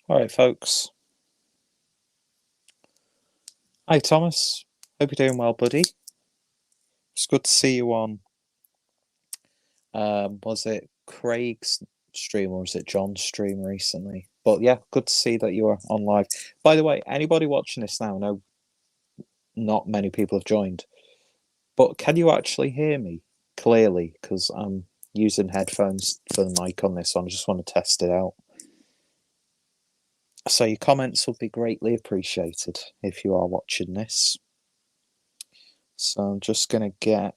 All right, folks. Hi, Thomas. Hope you're doing well, buddy. It's good to see you on. Was it Craig's stream or was it John's stream recently? But yeah, good to see that you are on live. By the way, anybody watching this now, no, not many people have joined. But can you actually hear me clearly? Because I'm using headphones for the mic on this one. I just want to test it out. So your comments would be greatly appreciated if you are watching this. So I'm just going to get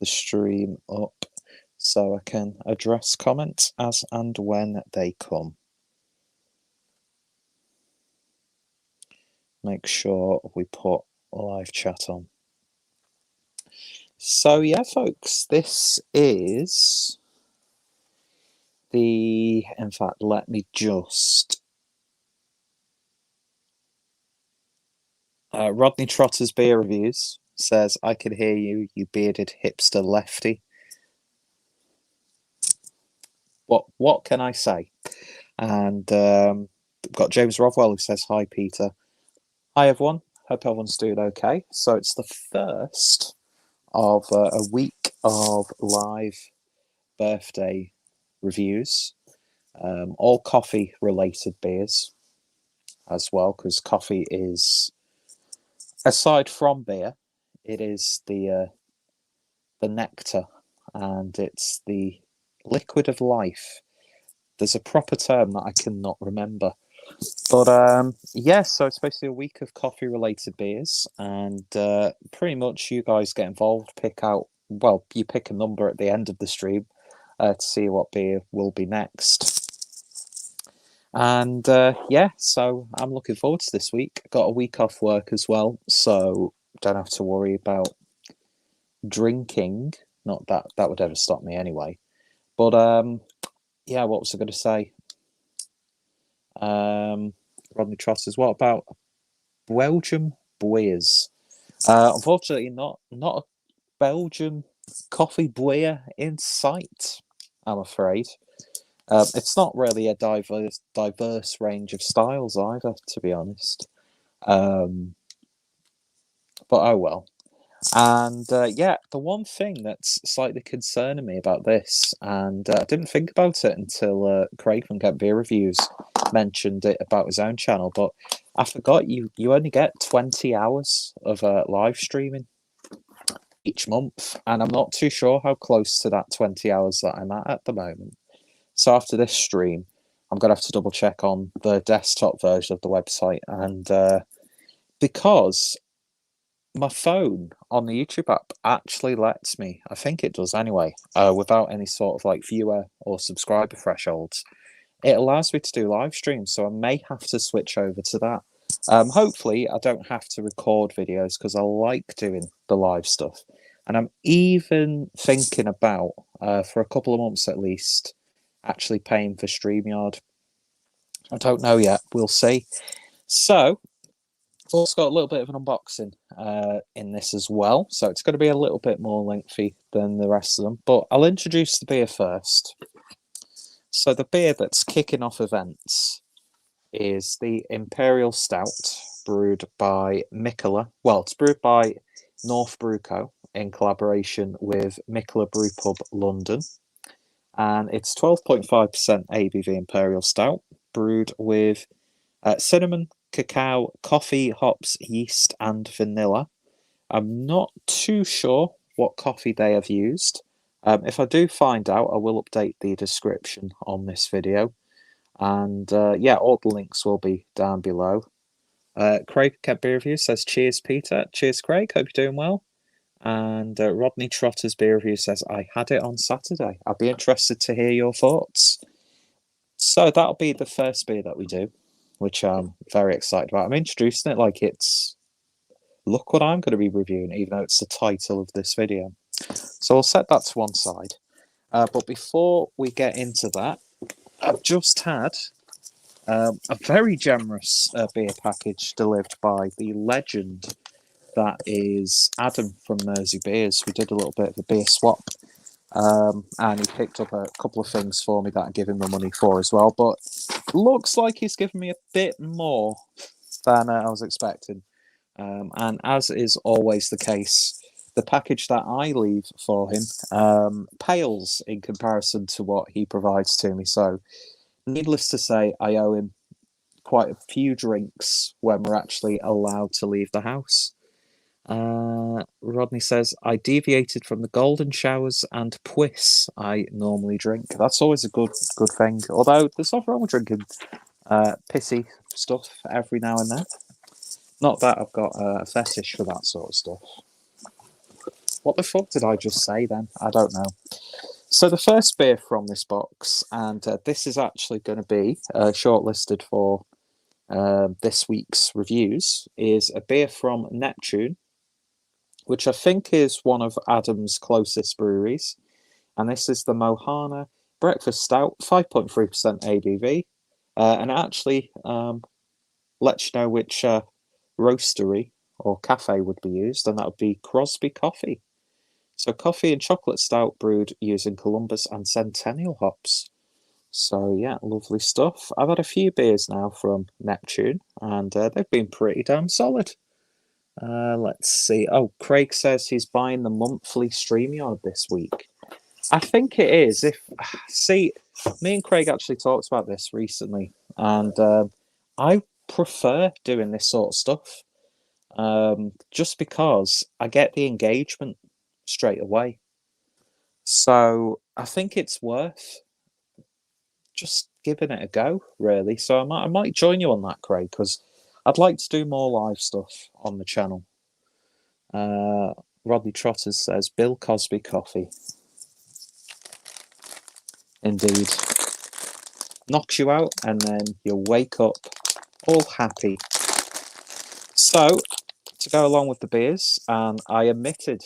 the stream up so I can address comments as and when they come. Make sure we put live chat on. So yeah, folks, this is in fact, let me just... Rodney Trotter's Beer Reviews says, I can hear you, you bearded hipster lefty. What can I say? And got James Rothwell who says, hi, Peter. Hi, everyone. Hope everyone's doing okay. So it's the first of a week of live birthday reviews. All coffee-related beers as well, because coffee is, aside from beer, it is the nectar, and it's the liquid of life. There's a proper term that I cannot remember. But yeah, so it's basically a week of coffee-related beers, and pretty much you guys get involved, you pick a number at the end of the stream to see what beer will be next. And yeah, so I'm looking forward to this week. Got a week off work as well, so don't have to worry about drinking. Not that that would ever stop me anyway. But yeah, what was I going to say? Rodney Trotters. What about Belgium Brewers? Unfortunately, not a Belgian coffee brewer in sight, I'm afraid. It's not really a diverse range of styles either, to be honest. But oh well. And yeah, the one thing that's slightly concerning me about this, and I didn't think about it until Craig from Get Beer Reviews mentioned it about his own channel, but I forgot you only get 20 hours of live streaming each month, and I'm not too sure how close to that 20 hours that I'm at the moment. So after this stream, I'm going to have to double check on the desktop version of the website, and because my phone on the YouTube app actually lets me, I think it does anyway, without any sort of like viewer or subscriber thresholds, it allows me to do live streams, so I may have to switch over to that. Hopefully I don't have to record videos because I like doing the live stuff. And I'm even thinking about, for a couple of months at least, actually paying for StreamYard. I don't know yet. We'll see. So, I've also got a little bit of an unboxing in this as well. So it's going to be a little bit more lengthy than the rest of them. But I'll introduce the beer first. So the beer that's kicking off events is the Imperial Stout, brewed by Mikkeller. Well, it's brewed by North Brew Co. in collaboration with Mikkeller Brewpub London. And it's 12.5% ABV Imperial Stout, brewed with cinnamon, cacao, coffee, hops, yeast, and vanilla. I'm not too sure what coffee they have used. If I do find out, I will update the description on this video. And yeah, all the links will be down below. Craig Kept Beer Review says, cheers, Peter. Cheers, Craig. Hope you're doing well. And Rodney Trotter's Beer Review says, I had it on Saturday. I'd be interested to hear your thoughts. So that'll be the first beer that we do, which I'm very excited about. I'm introducing it like it's, look what I'm going to be reviewing, even though it's the title of this video. So we'll set that to one side. But before we get into that, I've just had a very generous beer package delivered by the legend that is Adam from Mersey Beers. We did a little bit of a beer swap and he picked up a couple of things for me that I give him the money for as well. But looks like he's given me a bit more than I was expecting. And as is always the case, the package that I leave for him pales in comparison to what he provides to me. So, needless to say, I owe him quite a few drinks when we're actually allowed to leave the house. Rodney says, I deviated from the golden showers and puss I normally drink. That's always a good thing. Although there's nothing wrong with drinking pissy stuff every now and then. Not that I've got a fetish for that sort of stuff. What the fuck did I just say then? I don't know. So the first beer from this box, and this is actually going to be shortlisted for this week's reviews, is a beer from Neptune, which I think is one of Adam's closest breweries. And this is the Mohana Breakfast Stout, 5.3% ABV. And it actually lets you know which roastery or cafe would be used, and that would be Crosby Coffee. So coffee and chocolate stout brewed using Columbus and Centennial hops. So yeah, lovely stuff. I've had a few beers now from Neptune, and they've been pretty damn solid. Let's see. Oh, Craig says he's buying the monthly StreamYard this week. I think it is. See, me and Craig actually talked about this recently, and I prefer doing this sort of stuff just because I get the engagement straight away. So I think it's worth just giving it a go, really. So I might join you on that, Craig, because I'd like to do more live stuff on the channel. Rodney Trotter says, Bill Cosby coffee. Indeed. Knocks you out and then you wake up all happy. So, to go along with the beers, and I omitted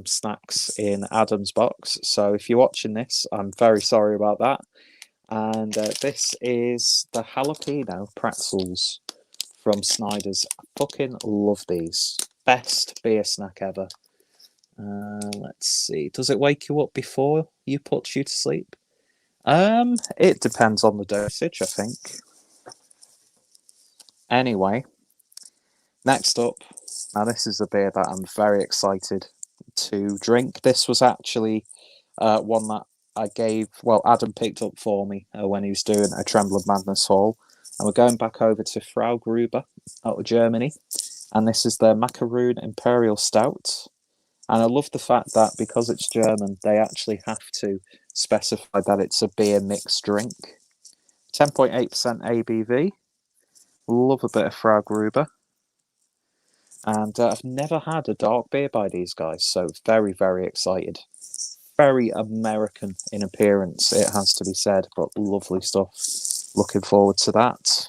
snacks in Adam's box. So if you're watching this, I'm very sorry about that. And this is the jalapeno pretzels from Snyder's. I fucking love these. Best beer snack ever. Let's see. Does it wake you up before you put you to sleep? It depends on the dosage, I think. Anyway, next up, now this is a beer that I'm very excited to drink. This was actually one that Adam picked up for me when he was doing a Trembling Madness haul. And we're going back over to Frau Gruber out of Germany. And this is the Macaroon Imperial Stout. And I love the fact that because it's German, they actually have to specify that it's a beer mixed drink. 10.8% ABV. Love a bit of Frau Gruber. And I've never had a dark beer by these guys, so very, very excited. Very American in appearance, it has to be said, but lovely stuff. Looking forward to that.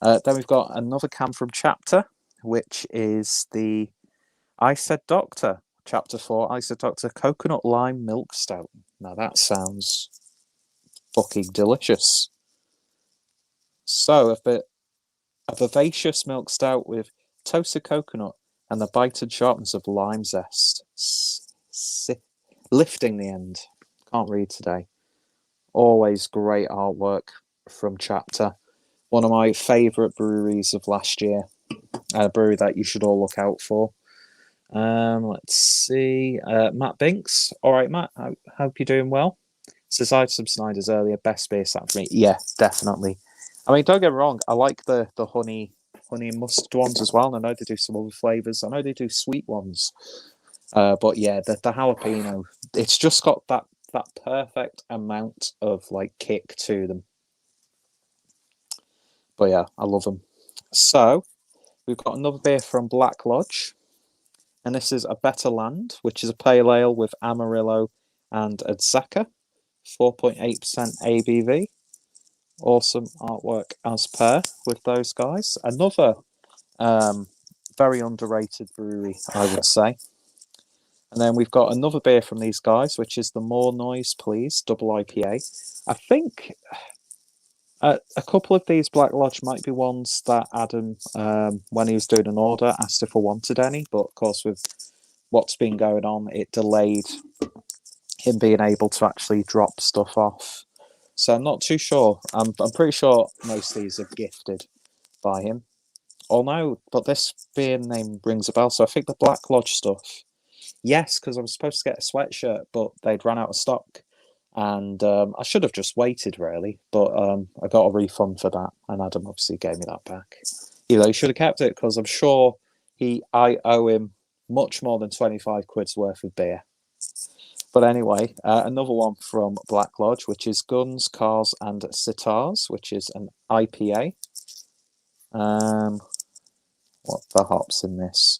Then we've got another can from Chapter, which is the I Said Doctor, Chapter 4, I Said Doctor Coconut Lime Milk Stout. Now that sounds fucking delicious. So, a vivacious milk stout with toasted coconut and the bite and sharpness of lime zest. Lifting the end. Can't read today. Always great artwork from Chapter. One of my favourite breweries of last year. A brewery that you should all look out for. Let's see. Matt Binks. All right, Matt. I hope you're doing well. Says I had some Snyder's earlier. Best beer snack for me. Yeah, definitely. I mean, don't get me wrong. I like the honey and mustard ones as well. And I know they do some other flavours. I know they do sweet ones. But yeah, the jalapeno, it's just got that perfect amount of like kick to them. But yeah, I love them. So we've got another beer from Black Lodge. And this is A Better Land, which is a pale ale with Amarillo and Adzaka. 4.8% ABV. Awesome artwork as per with those guys. Another very underrated brewery, I would say. And then we've got another beer from these guys, which is the More Noise Please double IPA. I think a couple of these Black Lodge might be ones that Adam, when he was doing an order, asked if I wanted any. But of course, with what's been going on, it delayed him being able to actually drop stuff off. So I'm not too sure. I'm pretty sure most of these are gifted by him. Oh no, but this beer name rings a bell. So I think the Black Lodge stuff. Yes, because I was supposed to get a sweatshirt, but they'd run out of stock. And I should have just waited, really. But I got a refund for that. And Adam obviously gave me that back. Even though he should have kept it, because I'm sure I owe him much more than 25 quid's worth of beer. But anyway, another one from Black Lodge, which is Guns, Cars and Sitars, which is an IPA. What the hops in this?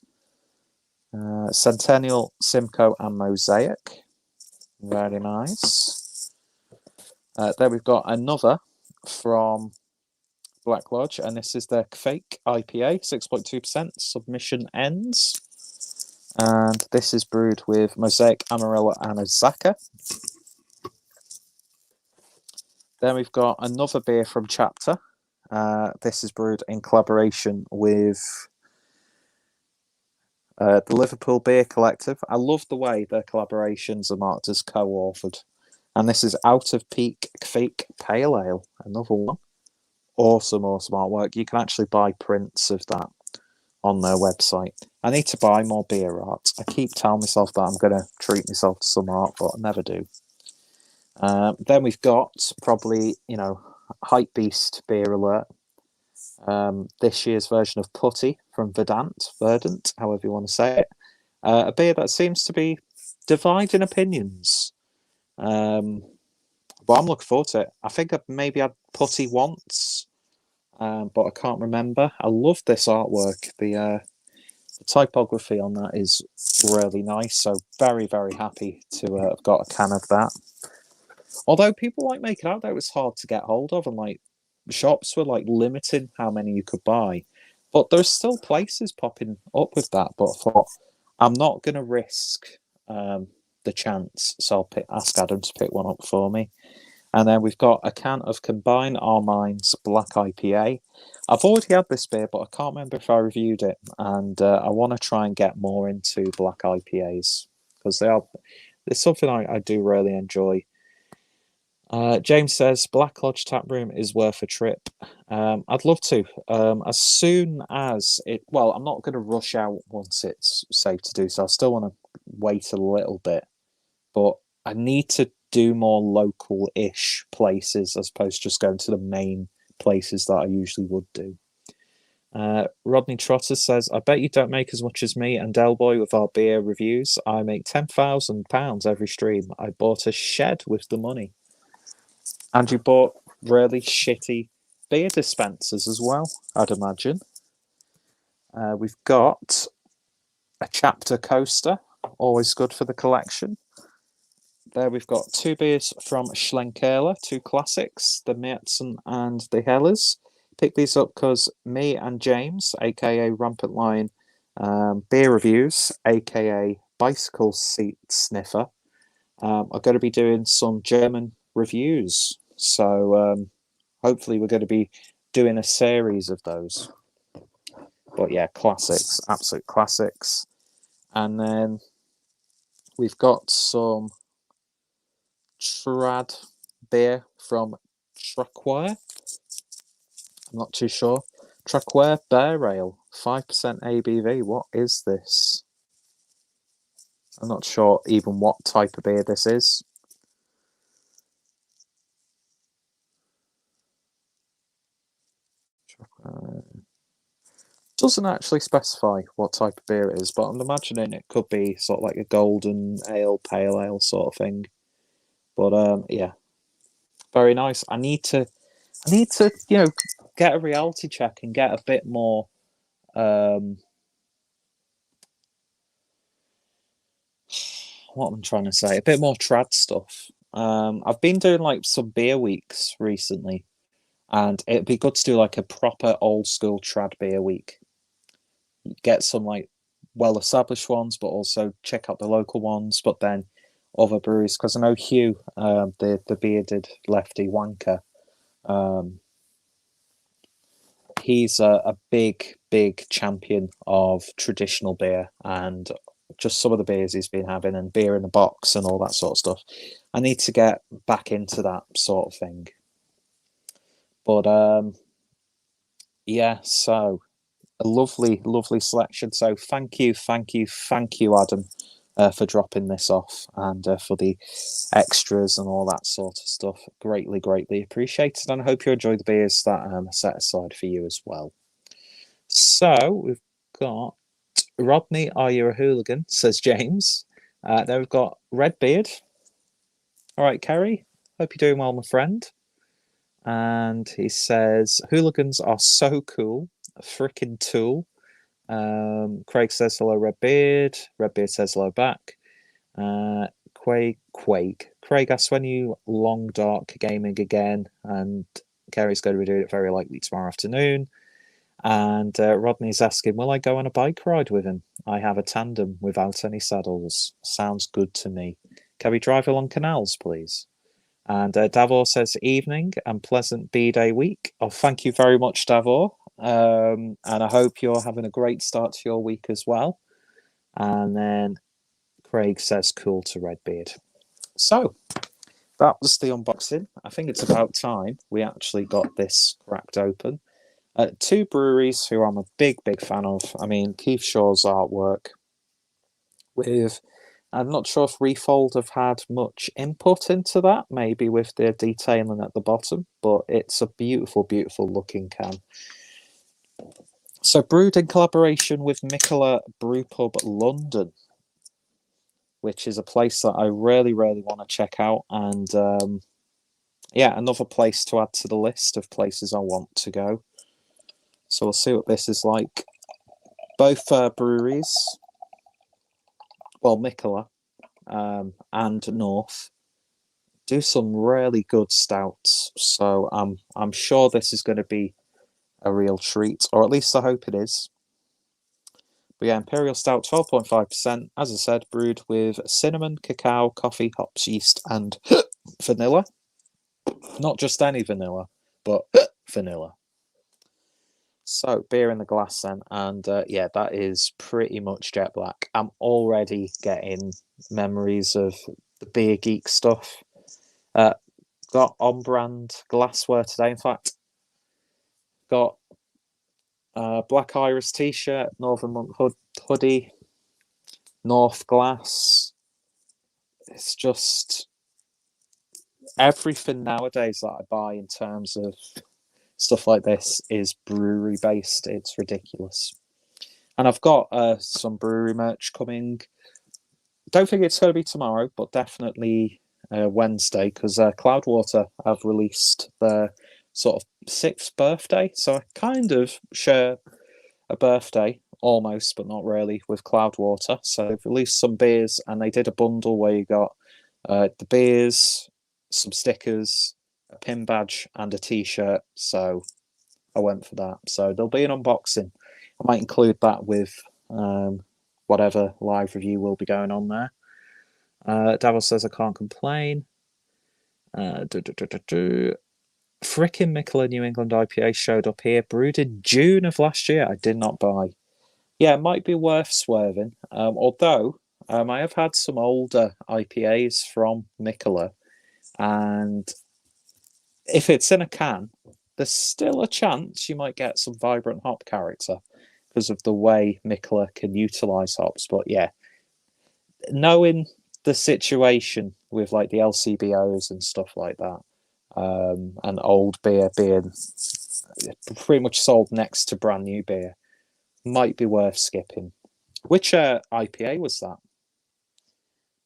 Centennial, Simcoe and Mosaic. Very nice. There we've got another from Black Lodge, and this is their fake IPA, 6.2%, Submission Ends. And this is brewed with Mosaic, Amarillo and Azaka. Then we've got another beer from Chapter. This is brewed in collaboration with the Liverpool Beer Collective. I love the way their collaborations are marked as co-authored. And this is Out of Peak Fake Pale Ale, another one. Awesome artwork. You can actually buy prints of that on their website. I need to buy more beer art. I keep telling myself that I'm going to treat myself to some art, but I never do. Then we've got probably, Hype Beast Beer Alert. This year's version of Putty from Verdant, however you want to say it. A beer that seems to be dividing opinions. But I'm looking forward to it. I think I've maybe had Putty once, but I can't remember. I love this artwork. The typography on that is really nice. So very, very happy to have got a can of that. Although people make it out that it was hard to get hold of, and shops were limiting how many you could buy. But there's still places popping up with that. But I thought, I'm not going to risk the chance, so I'll ask Adam to pick one up for me. And then we've got a can of Combine Our Minds Black IPA. I've already had this beer, but I can't remember if I reviewed it. And I want to try and get more into black IPAs, because it's something I do really enjoy. James says Black Lodge Tap Room is worth a trip. I'd love to. As soon as it... Well, I'm not going to rush out once it's safe to do so. I still want to wait a little bit. But I need to do more local-ish places as opposed to just going to the main places that I usually would do. Rodney Trotter says, I bet you don't make as much as me and Delboy with our beer reviews. I make £10,000 every stream. I bought a shed with the money. And you bought really shitty beer dispensers as well, I'd imagine. We've got a Chapter coaster, always good for the collection. There we've got two beers from Schlenkerla, two classics, the Märzen and the Helles. Pick these up because me and James, aka Rampant Lion, Beer Reviews, aka Bicycle Seat Sniffer, are going to be doing some German reviews. So hopefully we're going to be doing a series of those. But yeah, classics, absolute classics. And then we've got some trad beer from Truckwire. I'm not too sure. Truckwire Bear Ale, 5% ABV. What is this? I'm not sure even what type of beer this is. Doesn't actually specify what type of beer it is, but I'm imagining it could be sort of like a golden ale, pale ale sort of thing. But yeah, very nice. I need to, get a reality check and get a bit more. What I'm trying to say, a bit more trad stuff. I've been doing some beer weeks recently, and it'd be good to do a proper old school trad beer week. Get some well established ones, but also check out the local ones. But then other breweries, because I know Hugh, the bearded lefty wanker, he's a big champion of traditional beer and just some of the beers he's been having and beer in the box and all that sort of stuff. I need to get back into that sort of thing. But yeah, so a lovely, lovely selection. So thank you, Adam, for dropping this off and for the extras and all that sort of stuff. Greatly, greatly appreciated. And I hope you enjoy the beers that are set aside for you as well. So we've got Rodney, are you a hooligan? Says James. Then we've got Redbeard. All right, Kerry. Hope you're doing well, my friend. And he says, hooligans are so cool. A freaking tool. Craig says hello, Redbeard. Redbeard says hello back. Quake. Craig asks when you long dark gaming again, and Kerry's going to be doing it very likely tomorrow afternoon. And Rodney's asking, will I go on a bike ride with him? I have a tandem without any saddles. Sounds good to me. Can we drive along canals, please? And Davor says, evening and pleasant B-Day week. Oh, thank you very much, Davor. And I hope you're having a great start to your week as well. And then Craig says, cool to Redbeard. So that was the unboxing. I think it's about time we actually got this cracked open. Two breweries who I'm a big, big fan of. I mean, Keith Shaw's artwork with... I'm not sure if Refold have had much input into that, maybe with their detailing at the bottom, but it's a beautiful, beautiful looking can. So brewed in collaboration with Mikkeller Brewpub London, which is a place that I really, really want to check out. And yeah, another place to add to the list of places I want to go. So we'll see what this is like. Both breweries, well, Mikkeller and North, do some really good stouts. So I'm sure this is going to be a real treat, or at least I hope it is. But yeah, Imperial Stout, 12.5%. As I said, brewed with cinnamon, cacao, coffee, hops, yeast, and vanilla. Not just any vanilla, but vanilla. So, beer in the glass then. And yeah, that is pretty much jet black. I'm already getting memories of the beer geek stuff. Got on-brand glassware today. In fact, got Black Iris t-shirt, Northern Monk hoodie, North glass. It's just everything nowadays that I buy in terms of stuff like this is brewery based. It's ridiculous. And I've got some brewery merch coming. Don't think it's going to be tomorrow, but definitely Wednesday, because Cloudwater have released their sort of 6th birthday. So I kind of share a birthday, almost, but not really, with Cloudwater. So they've released some beers, and they did a bundle where you got the beers, some stickers, a pin badge, and a t-shirt. So I went for that. So there'll be an unboxing. I might include that with whatever live review will be going on there. Davos says I can't complain. Frickin' Mikkeller New England IPA showed up here, brewed in June of last year. I did not buy. Yeah, it might be worth swerving. Although I have had some older IPAs from Mikkeller, and if it's in a can, there's still a chance you might get some vibrant hop character because of the way Mikkeller can utilize hops. But yeah, knowing the situation with like the LCBOs and stuff like that, and old beer being pretty much sold next to brand new beer, might be worth skipping. Which IPA was that?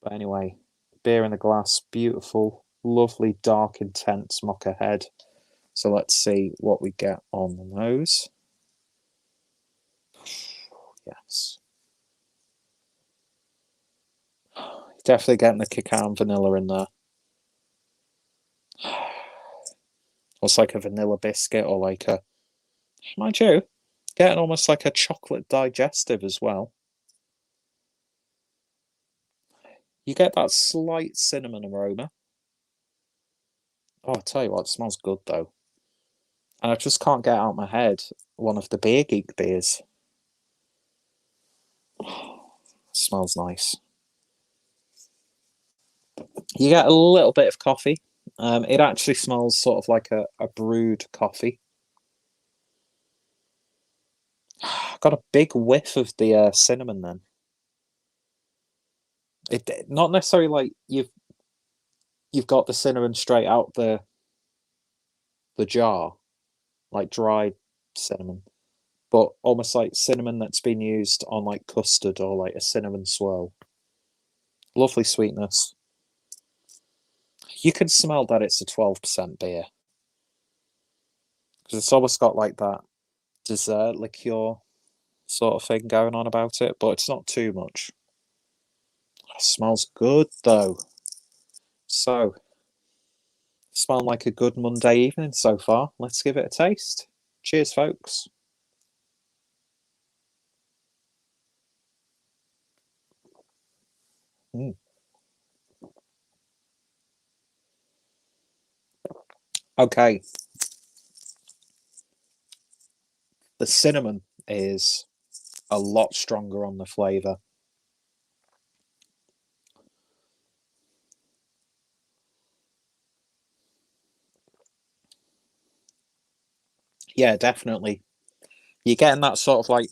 But anyway, beer in the glass, beautiful, lovely, dark, intense mocha head. So let's see what we get on the nose. Yes. Definitely getting the cacao and vanilla in there. It's like a vanilla biscuit, or like a... Mind you, getting almost like a chocolate digestive as well. You get that slight cinnamon aroma. Oh, I tell you what, it smells good though. And I just can't get out of my head one of the Beer Geek beers. Smells nice. You get a little bit of coffee. It actually smells sort of like a brewed coffee. Got a big whiff of the cinnamon then. It not necessarily like you've got the cinnamon straight out the jar, like dried cinnamon, but almost like cinnamon that's been used on like custard or like a cinnamon swirl. Lovely sweetness. You can smell that it's a 12% beer because it's almost got like that dessert liqueur sort of thing going on about it, but it's not too much. It smells good though. So, smelling like a good Monday evening so far. Let's give it a taste. Cheers, folks. Mm. Okay. The cinnamon is a lot stronger on the flavour. Yeah, definitely. You're getting that sort of like,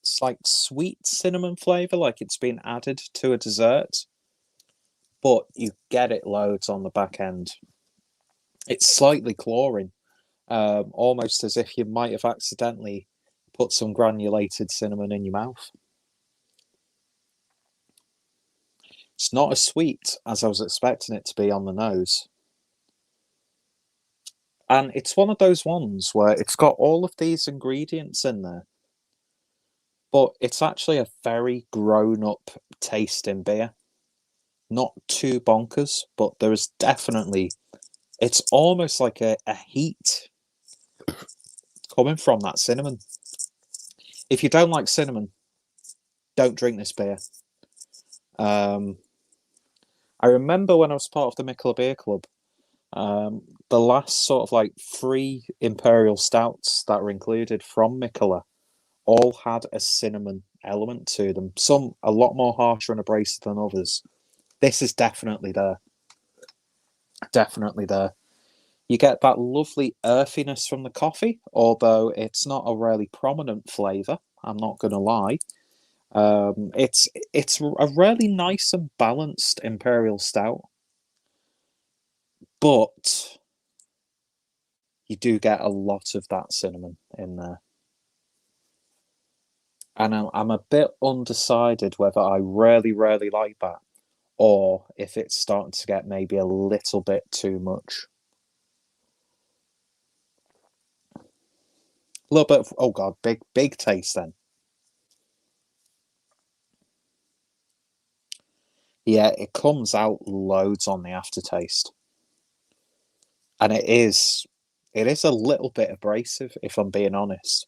it's like sweet cinnamon flavour, like it's been added to a dessert, but you get it loads on the back end. It's slightly cloying, almost as if you might have accidentally put some granulated cinnamon in your mouth. It's not as sweet as I was expecting it to be on the nose. And it's one of those ones where it's got all of these ingredients in there, but it's actually a very grown-up tasting beer. Not too bonkers, but there is definitely, it's almost like a heat coming from that cinnamon. If you don't like cinnamon, don't drink this beer. I remember when I was part of the Mikkeller Beer Club, the last sort of like 3 Imperial Stouts that were included from Mikkeller all had a cinnamon element to them. Some a lot more harsher and abrasive than others. This is definitely there. Definitely there. You get that lovely earthiness from the coffee, although it's not a really prominent flavour. I'm not going to lie. It's a really nice and balanced Imperial Stout, but you do get a lot of that cinnamon in there. And I'm a bit undecided whether I really, really like that or if it's starting to get maybe a little bit too much. A little bit of, oh God, big taste then. Yeah, it comes out loads on the aftertaste. And it is a little bit abrasive, if I'm being honest.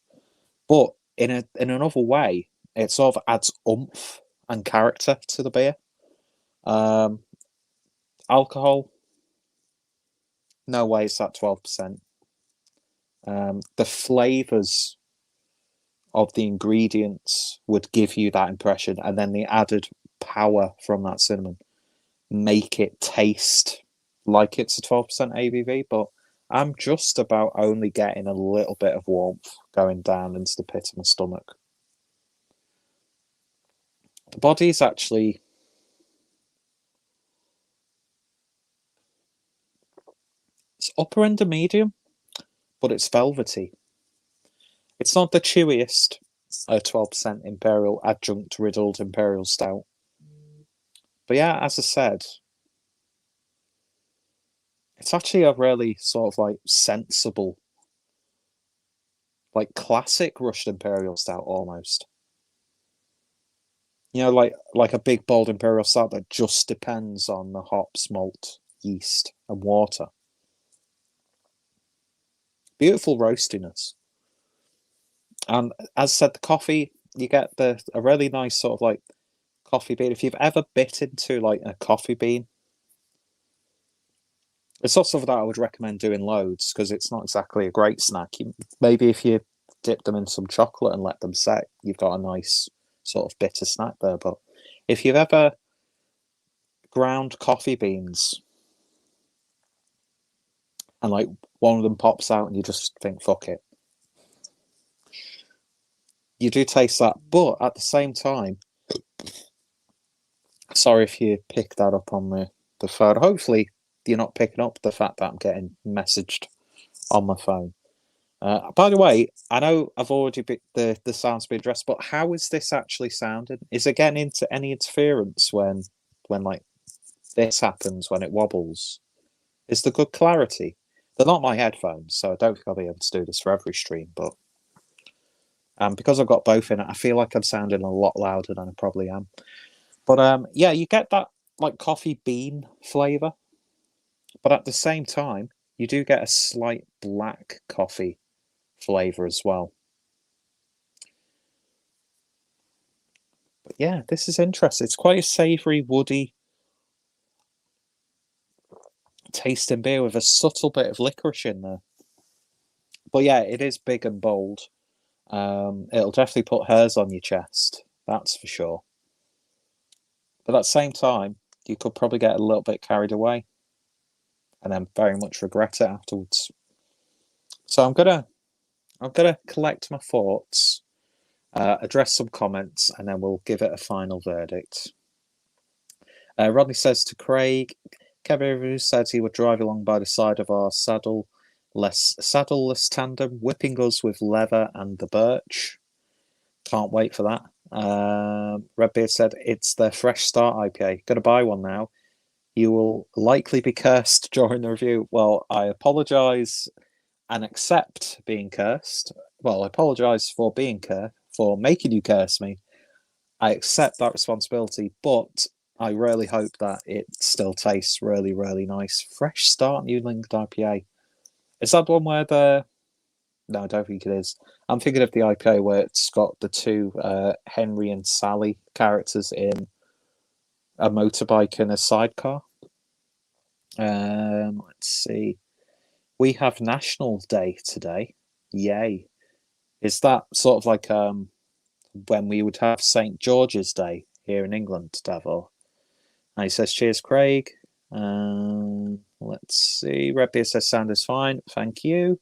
But in another way, it sort of adds oomph and character to the beer. Alcohol, no way it's at 12%. The flavours of the ingredients would give you that impression, and then the added power from that cinnamon make it taste like it's a 12% ABV, but I'm just about only getting a little bit of warmth going down into the pit of my stomach. The body is actually, it's upper end of medium, but it's velvety. It's not the chewiest 12% Imperial adjunct riddled Imperial Stout. But yeah, as I said, it's actually a really sort of like sensible, like classic rushed Imperial Stout almost. You know, like a big bold Imperial Stout that just depends on the hops, malt, yeast, and water. Beautiful roastiness. And as I said, the coffee, you get a really nice sort of like coffee bean. If you've ever bit into like a coffee bean, it's not something that I would recommend doing loads because it's not exactly a great snack. Maybe if you dip them in some chocolate and let them set, you've got a nice sort of bitter snack there. But if you've ever ground coffee beans and like one of them pops out and you just think, fuck it, you do taste that. But at the same time, sorry if you pick that up on the phone. Hopefully you're not picking up the fact that I'm getting messaged on my phone. By the way, I know I've already the sounds been addressed, but how is this actually sounding? Is it getting into any interference when like this happens, when it wobbles? Is there good clarity? They're not my headphones, so I don't think I'll be able to do this for every stream, but because I've got both in it, I feel like I'm sounding a lot louder than I probably am. But yeah, you get that like coffee bean flavour, but at the same time, you do get a slight black coffee flavour as well. But yeah, this is interesting. It's quite a savoury, woody tasting beer with a subtle bit of licorice in there. But yeah, it is big and bold. It'll definitely put hairs on your chest, that's for sure. But at the same time, you could probably get a little bit carried away and then very much regret it afterwards. So I'm gonna collect my thoughts, address some comments, and then we'll give it a final verdict. Rodney says to Craig, Kevin says he would drive along by the side of our saddleless tandem, whipping us with leather and the birch. Can't wait for that. Redbeard said it's their Fresh Start IPA. Got to buy one now. You will likely be cursed during the review. Well, I apologise and accept being cursed. Well, I apologise for being cursed, for making you curse me. I accept that responsibility, but I really hope that it still tastes really, really nice. Fresh Start New England IPA. Is that the one where the... No, I don't think it is. I'm thinking of the IPA where it's got the two Henry and Sally characters in a motorbike and a sidecar. Let's see. We have National Day today. Yay. Is that sort of like when we would have St. George's Day here in England, Davor? And he says, cheers, Craig. Let's see. Redbeard says, sound is fine. Thank you.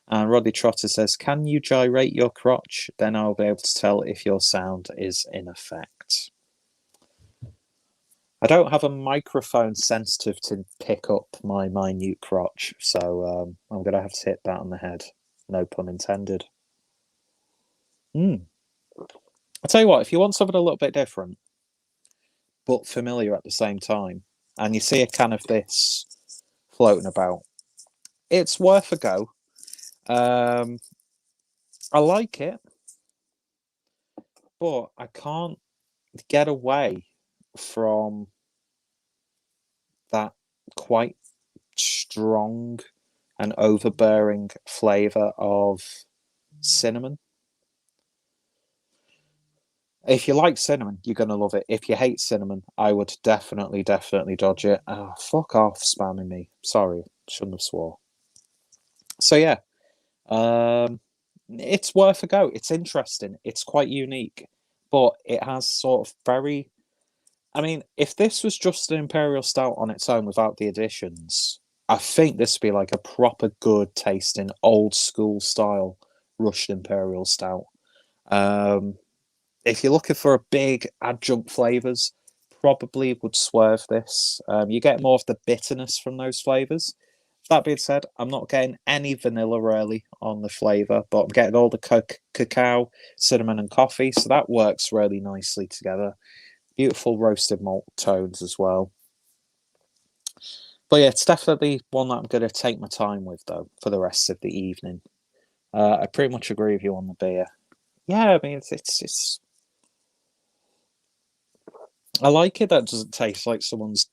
And Roddy Trotter says, can you gyrate your crotch? Then I'll be able to tell if your sound is in effect. I don't have a microphone sensitive to pick up my minute crotch, so I'm going to have to hit that on the head. No pun intended. I'll tell you what, if you want something a little bit different, but familiar at the same time, and you see a can of this floating about, it's worth a go. I like it, but I can't get away from that quite strong and overbearing flavour of cinnamon. If you like cinnamon, you're going to love it. If you hate cinnamon, I would definitely dodge it. Oh, fuck off spamming me. Sorry, shouldn't have swore. So yeah, it's worth a go. It's interesting. It's quite unique, but it has sort of very... I mean, if this was just an Imperial Stout on its own without the additions, I think this would be like a proper good tasting, old school style Russian Imperial Stout. If you're looking for a big adjunct flavours, probably would swerve this. You get more of the bitterness from those flavours. That being said, I'm not getting any vanilla really on the flavour, but I'm getting all the cacao, cinnamon and coffee, so that works really nicely together. Beautiful roasted malt tones as well. But yeah, it's definitely one that I'm going to take my time with, though, for the rest of the evening. I pretty much agree with you on the beer. Yeah, I mean, it's I like it that it doesn't taste like someone's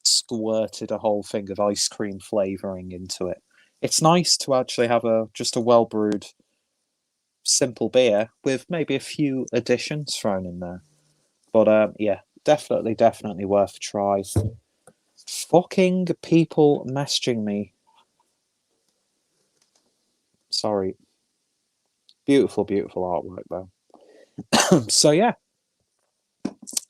squirted a whole thing of ice cream flavouring into it. It's nice to actually have just a well-brewed, simple beer with maybe a few additions thrown in there. But yeah, definitely worth a try. Fucking people messaging me. Sorry. Beautiful artwork though. So yeah,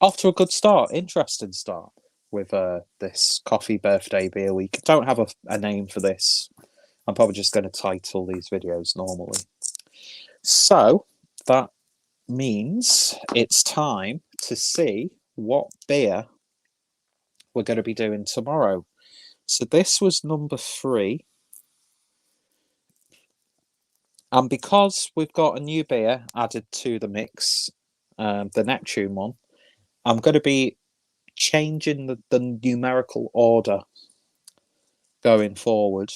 Off to a good start, interesting start with this coffee birthday beer week. Don't have a name for this. I'm probably just going to title these videos normally. So that means it's time to see what beer we're going to be doing tomorrow. So this was number 3. And because we've got a new beer added to the mix, the Neptune one, I'm going to be changing the numerical order going forward.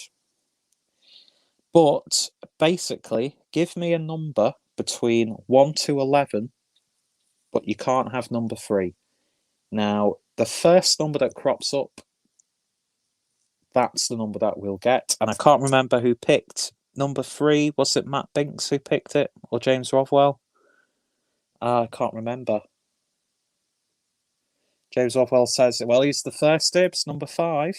But basically, give me a number between 1 to 11, but you can't have number 3. Now, the first number that crops up, that's the number that we'll get. And I can't remember who picked number 3. Was it Matt Binks who picked it? Or James Rothwell? I can't remember. James Rothwell says, well, he's the first dibs, number 5.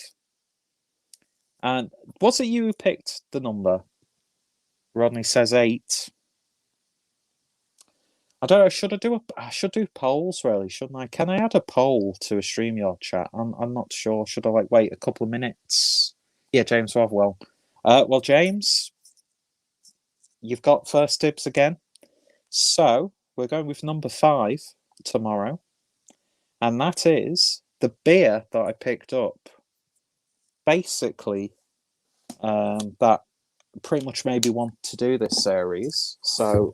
And was it you who picked the number? Rodney says 8. I don't know. I should do polls, really, shouldn't I? Can I add a poll to a StreamYard chat? I'm not sure. Should I wait a couple of minutes? Yeah, James Rothwell. Well, James, you've got first dibs again. So we're going with number 5 tomorrow, and that is the beer that I picked up. Basically, that pretty much made me want to do this series. So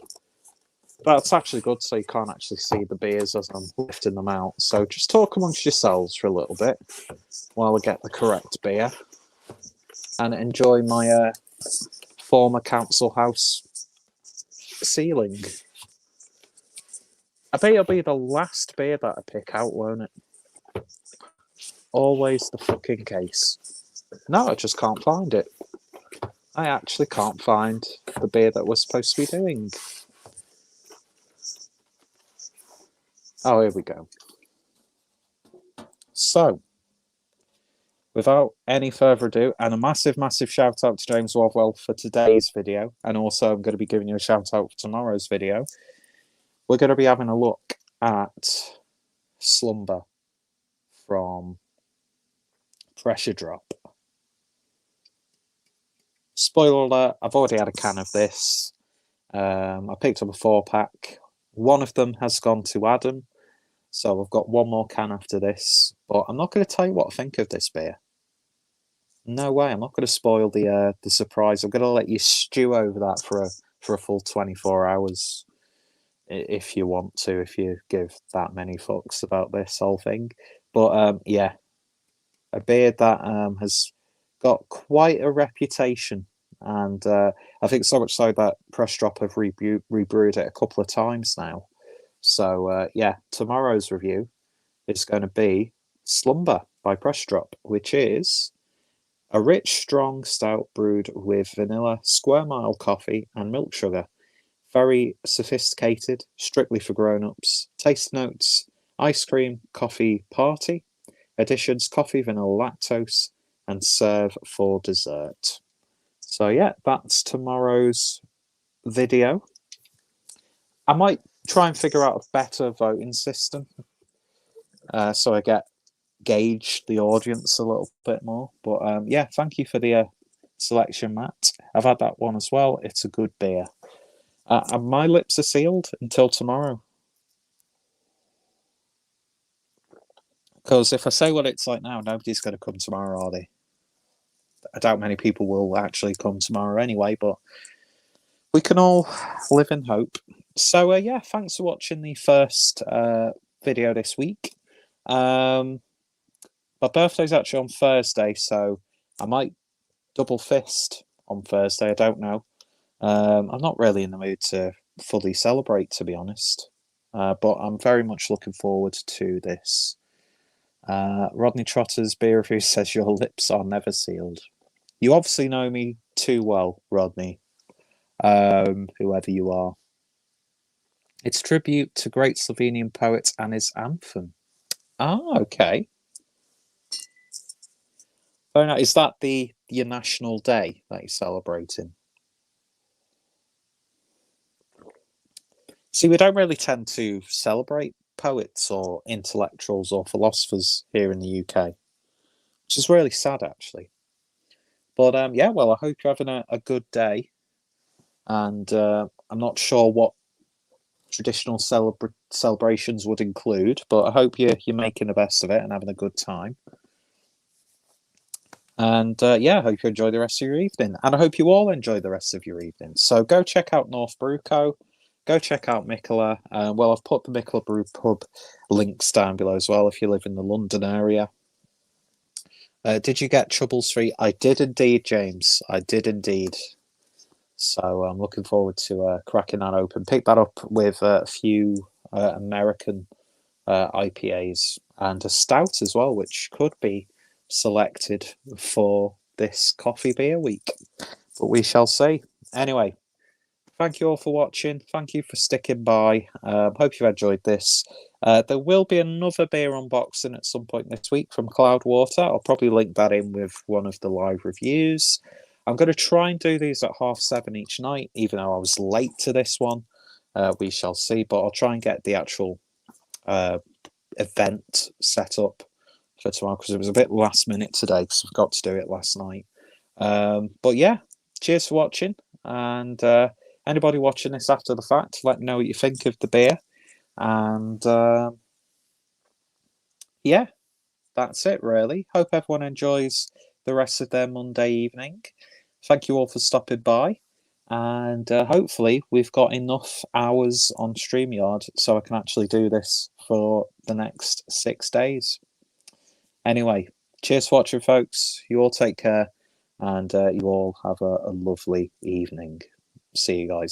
that's actually good, so you can't actually see the beers as I'm lifting them out. So just talk amongst yourselves for a little bit while I get the correct beer and enjoy my former council house ceiling. I bet it'll be the last beer that I pick out, won't it? Always the fucking case. No, I just can't find it. I actually can't find the beer that we're supposed to be doing. Oh, here we go. So, without any further ado, and a massive, massive shout out to James Rothwell for today's video, and also I'm going to be giving you a shout out for tomorrow's video, we're going to be having a look at Slumber from Pressure Drop. Spoiler alert, I've already had a can of this. I picked up a 4-pack. One of them has gone to Adam, so I've got one more can after this. But I'm not going to tell you what I think of this beer. No way, I'm not going to spoil the surprise. I'm going to let you stew over that for a full 24 hours, if you want to, if you give that many fucks about this whole thing. But yeah, a beer that has got quite a reputation, and I think so much so that Press Drop have rebrewed it a couple of times now. So yeah, tomorrow's review is going to be Slumber by Press Drop, which is a rich, strong stout brewed with vanilla, square mile coffee, and milk sugar. Very sophisticated, strictly for grown-ups. Taste notes: ice cream, coffee, party. Additions: coffee, vanilla, lactose, and serve for dessert. So yeah, that's tomorrow's video. I might try and figure out a better voting system, so I gauge the audience a little bit more. But yeah, thank you for the selection, Matt. I've had that one as well. It's a good beer. And my lips are sealed until tomorrow. Because if I say what it's like now, nobody's going to come tomorrow, are they? I doubt many people will actually come tomorrow anyway, but we can all live in hope. So yeah, thanks for watching the first video this week. My birthday's actually on Thursday, so I might double fist on Thursday. I don't know. I'm not really in the mood to fully celebrate, to be honest. But I'm very much looking forward to this. Rodney Trotter's beer review says your lips are never sealed. You obviously know me too well, Rodney, whoever you are. It's tribute to great Slovenian poet and his anthem. Ah, okay. Very nice. Is that your national day that you're celebrating? See, we don't really tend to celebrate poets or intellectuals or philosophers here in the UK, which is really sad, actually. But yeah, well, I hope you're having a good day. And I'm not sure what traditional celebrations would include, but I hope you're making the best of it and having a good time. And yeah, I hope you enjoy the rest of your evening. And I hope you all enjoy the rest of your evening. So go check out North Brew Co. Go check out Mikkeller. Well, I've put the Mikkeller Brewpub links down below as well if you live in the London area. Did you get troubles free? I did indeed, James. I did indeed. So I'm looking forward to cracking that open. Pick that up with a few American IPAs and a stout as well, which could be selected for this coffee beer week. But we shall see. Anyway, thank you all for watching. Thank you for sticking by. Hope you've enjoyed this. There will be another beer unboxing at some point this week from Cloudwater. I'll probably link that in with one of the live reviews. I'm going to try and do these at 7:30 each night, even though I was late to this one. We shall see, but I'll try and get the actual event set up for tomorrow because it was a bit last minute today because I forgot to do it last night. But yeah, cheers for watching, and anybody watching this after the fact, let me know what you think of the beer. And yeah, that's it really. Hope everyone enjoys the rest of their Monday evening. Thank you all for stopping by, and hopefully we've got enough hours on StreamYard so I can actually do this for the next 6 days. Anyway, cheers for watching, folks. You all take care, and you all have a lovely evening. See you guys